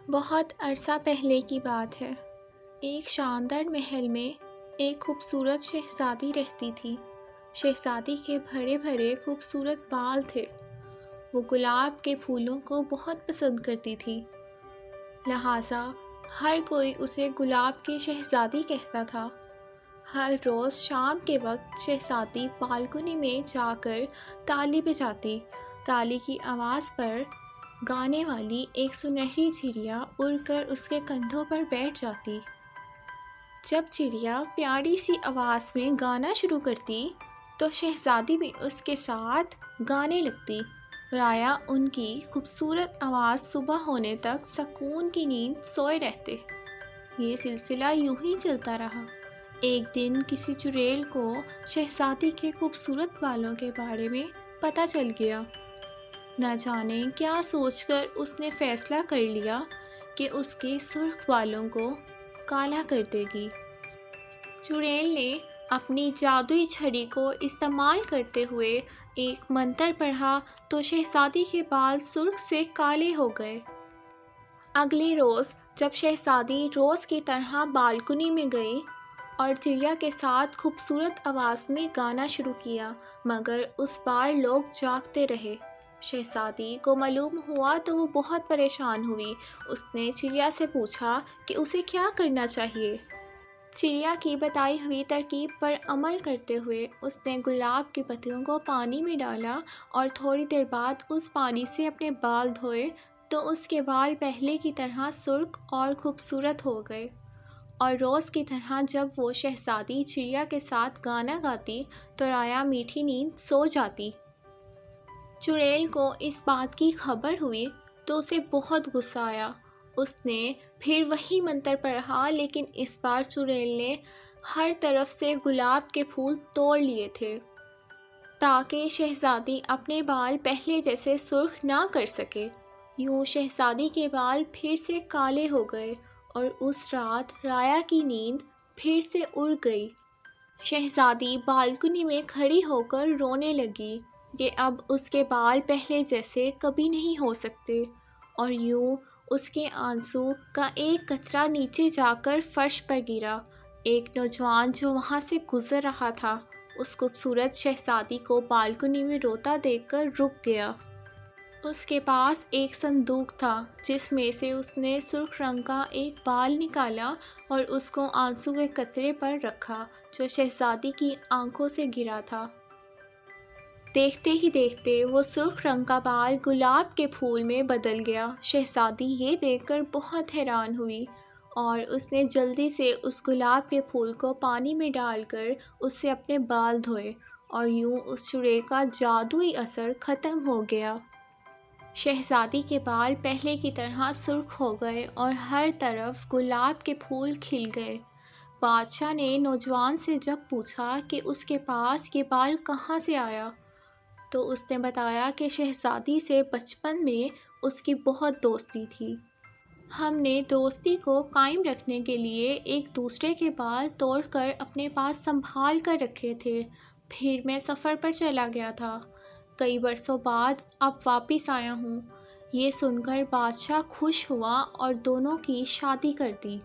بہت عرصہ پہلے کی بات ہے۔ ایک شاندار محل میں ایک خوبصورت شہزادی رہتی تھی۔ شہزادی کے بھرے بھرے خوبصورت بال تھے۔ وہ گلاب کے پھولوں کو بہت پسند کرتی تھی، لہٰذا ہر کوئی اسے گلاب کی شہزادی کہتا تھا۔ ہر روز شام کے وقت شہزادی بالکنی میں جا کر تالی بجاتی۔ تالی کی آواز پر گانے والی ایک سنہری چڑیا اڑ کر اس کے کندھوں پر بیٹھ جاتی۔ جب چڑیا پیاری سی آواز میں گانا شروع کرتی تو شہزادی بھی اس کے ساتھ گانے لگتی۔ رایا ان کی خوبصورت آواز صبح ہونے تک سکون کی نیند سوئے رہتے۔ یہ سلسلہ یوں ہی چلتا رہا۔ ایک دن کسی چڑیل کو شہزادی کے خوبصورت بالوں کے بارے میں پتہ چل گیا۔ نہ جانے کیا سوچ کر اس نے فیصلہ کر لیا کہ اس کے سرخ بالوں کو کالا کر دے گی۔ چڑیل نے اپنی جادوئی چھڑی کو استعمال کرتے ہوئے ایک منتر پڑھا تو شہزادی کے بال سرخ سے کالے ہو گئے۔ اگلے روز جب شہزادی روز کی طرح بالکنی میں گئی اور چڑیا کے ساتھ خوبصورت آواز میں گانا شروع کیا، مگر اس بار لوگ جاگتے رہے۔ شہزادی کو معلوم ہوا تو وہ بہت پریشان ہوئی۔ اس نے چڑیا سے پوچھا کہ اسے کیا کرنا چاہیے۔ چڑیا کی بتائی ہوئی ترکیب پر عمل کرتے ہوئے اس نے گلاب کی پتیوں کو پانی میں ڈالا اور تھوڑی دیر بعد اس پانی سے اپنے بال دھوئے تو اس کے بال پہلے کی طرح سرخ اور خوبصورت ہو گئے، اور روز کی طرح جب وہ شہزادی چڑیا کے ساتھ گانا گاتی تو رایا میٹھی نیند سو جاتی۔ چڑیل کو اس بات کی خبر ہوئی تو اسے بہت غصہ آیا۔ اس نے پھر وہی منتر پڑھا، لیکن اس بار چڑیل نے ہر طرف سے گلاب کے پھول توڑ لیے تھے تاکہ شہزادی اپنے بال پہلے جیسے سرخ نہ کر سکے۔ یوں شہزادی کے بال پھر سے کالے ہو گئے اور اس رات رایا کی نیند پھر سے اڑ گئی۔ شہزادی بالکنی میں کھڑی ہو کر رونے لگی کہ اب اس کے بال پہلے جیسے کبھی نہیں ہو سکتے، اور یوں اس کے آنسو کا ایک قطرہ نیچے جا کر فرش پر گرا۔ ایک نوجوان جو وہاں سے گزر رہا تھا اس خوبصورت شہزادی کو بالکنی میں روتا دیکھ کر رک گیا۔ اس کے پاس ایک صندوق تھا جس میں سے اس نے سرخ رنگ کا ایک بال نکالا اور اس کو آنسو کے قطرے پر رکھا جو شہزادی کی آنکھوں سے گرا تھا۔ دیکھتے ہی دیکھتے وہ سرخ رنگ کا بال گلاب کے پھول میں بدل گیا۔ شہزادی یہ دیکھ کر بہت حیران ہوئی اور اس نے جلدی سے اس گلاب کے پھول کو پانی میں ڈال کر اس سے اپنے بال دھوئے، اور یوں اس چڑیل کا جادوئی اثر ختم ہو گیا۔ شہزادی کے بال پہلے کی طرح سرخ ہو گئے اور ہر طرف گلاب کے پھول کھل گئے۔ بادشاہ نے نوجوان سے جب پوچھا کہ اس کے پاس یہ بال کہاں سے آیا تو اس نے بتایا کہ شہزادی سے بچپن میں اس کی بہت دوستی تھی۔ ہم نے دوستی کو قائم رکھنے کے لیے ایک دوسرے کے بال توڑ کر اپنے پاس سنبھال کر رکھے تھے، پھر میں سفر پر چلا گیا تھا، کئی برسوں بعد اب واپس آیا ہوں۔ یہ سن کر بادشاہ خوش ہوا اور دونوں کی شادی کر دی۔